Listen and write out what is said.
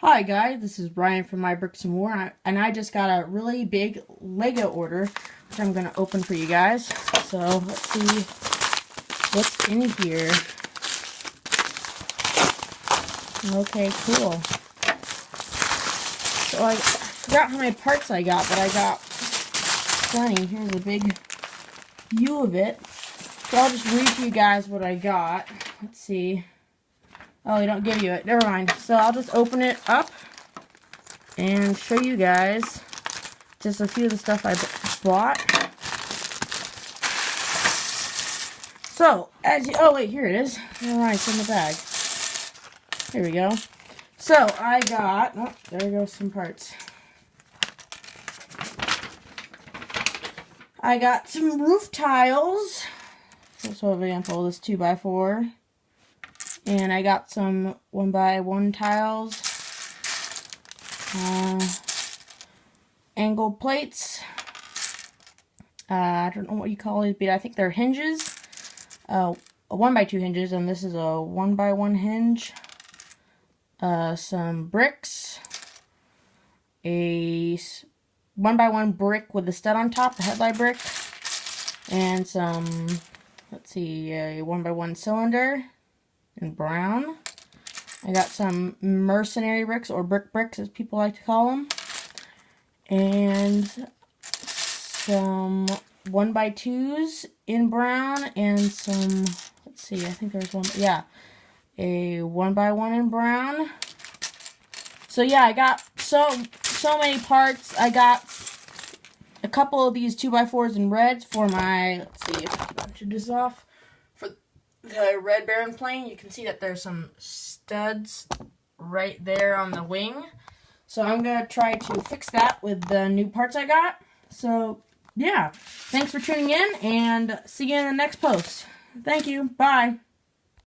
Hi guys, this is Brian from My Bricks and More, and I just got a really big Lego order, which I'm going to open for you guys. So, let's see what's in here. Okay, cool. So, I forgot how many parts I got, but I got plenty. Here's a big view of it. So, I'll just read to you guys what I got. Let's see. Oh, they don't give you it. Never mind. So, I'll just open it up and show you guys just a few of the stuff I bought. So, oh wait, here it is. All right, it's in the bag. Here we go. So, I got, oh, there goes some parts. I got some roof tiles. So, for example, this 2x4. And I got some 1x1 tiles. Angle plates. I don't know what you call these, but I think they're hinges. A 1x2 hinges, and this is a 1x1 hinge. Some bricks. A 1x1 brick with a stud on top, the headlight brick. And some, let's see, a 1x1 cylinder in brown. I got some mercenary bricks, or brick bricks as people like to call them. And some 1x2s in brown, and some, let's see, I think there's one, yeah, a 1x1 in brown. So yeah, I got so many parts. I got a couple of these 2x4s in reds for my, let's see if I can bunch this off, for the Red Baron plane. You can see that there's some studs right there on the wing. So I'm going to try to fix that with the new parts I got. So, yeah. Thanks for tuning in, and see you in the next post. Thank you. Bye.